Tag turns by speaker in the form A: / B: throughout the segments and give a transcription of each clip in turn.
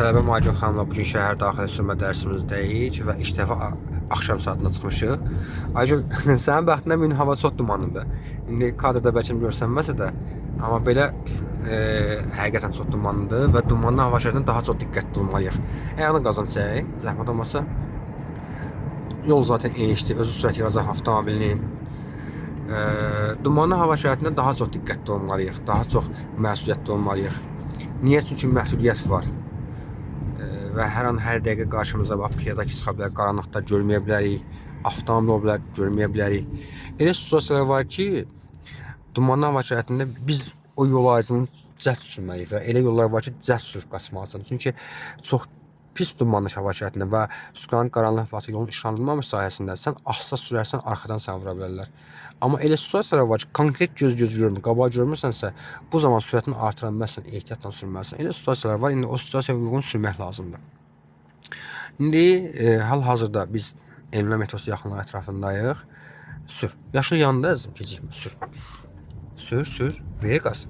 A: Tələbə Macun xanımla bugün şəhər daxili sürmə dərsimizdəyik və ilk dəfə axşam saatına çıxmışıq. Aycun, sənin bəxtinə bugün hava çox dumanlıdır. İndi kadrda bəlkə görsənməsə də, amma belə həqiqətən çox dumanlıdır və dumanlı hava şəraitində daha çox diqqətli olmalıyıq. Ayağını qazan çək, zəhmət olmasa. Yol zaten enişdir, özü sürət yığacaq avtomobilinin. Dumanlı hava şəraitində daha çox diqqətli olmalıyıq, daha çox məsuliyyətli olmalıyıq. Niyə? Çünki məhdudiyyət var. Və hər an hər dəqiqə qarşımıza piyada ki çıxa bilər, qaranlıqda görməyə bilərik, avtomobil ola bilər, görməyə bilərik. Elə situasiyalar var ki, dumanlı hava şəraitində biz o yol ayrıcını cəhd sürməliyik və elə yollar var ki, cəhd sürüb qaçmalısan. Çünki çox pis dumanlı hava şəraitində və sukanın qaranlıq vaxtı yolun işıqlandırılmamış sahəsində sən ahsa sürərsən, arxadan səni vura bilərlər. Amma elə situasiyalar var ki, konkret göz görmür, qabağı görmürsənsə, bu zaman sürətini artıra bilməzsən, ehtiyatla sürməlisən. Elə situasiyalar var, indi o situasiyaya uyğun sürmək lazımdır. İndi hal-hazırda biz Elmlə metrosu yaxınlığı ətrafındayıq. Sür. Yaşıl yanında əzim, gecikmə, sür. Sür, ver qaz.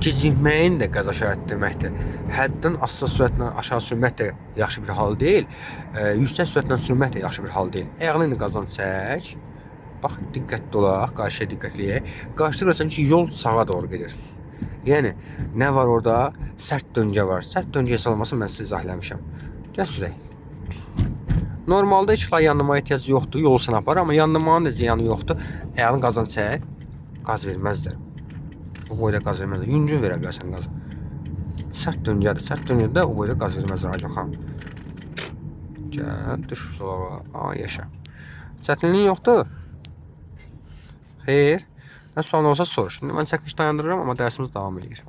A: Gecikməyin də qəza şəraiti deməkdir. Həddən asılı sürətlə aşağı sürmək də yaxşı bir hal deyil. Yüksək sürətlə sürmək də yaxşı bir hal deyil. Ayağını indi qazan çək. Bax, diqqətli olaq, qarşıya diqqətliyək. Qarşıda görürsən ki, yol sağa doğru gedir. Yəni, nə var orada? Sərt döngə var. Sərt döngəyə salınması mən sizə izahləmişəm. Gəl sürək. Normalda işıqlar yanılmaya ehtiyac yoxdur, yol sana apar, amma yanılmanın da ziyanı yoxdur. Ayağını qazan çək, qaz verməzlər. O boyda qaz verməzlər. Yüngül verə bilərsən qazı. Sərt döngədir. Sərt döngədə o boyda qaz verməzlər Aycun xanım. Gəl, düş sola, yaşa. Çətinliyin yoxdur. Xeyr. Nə sualın olsa soruş. Şimdi mən çəkiliş dayandırıram, amma dərsimiz davam edir.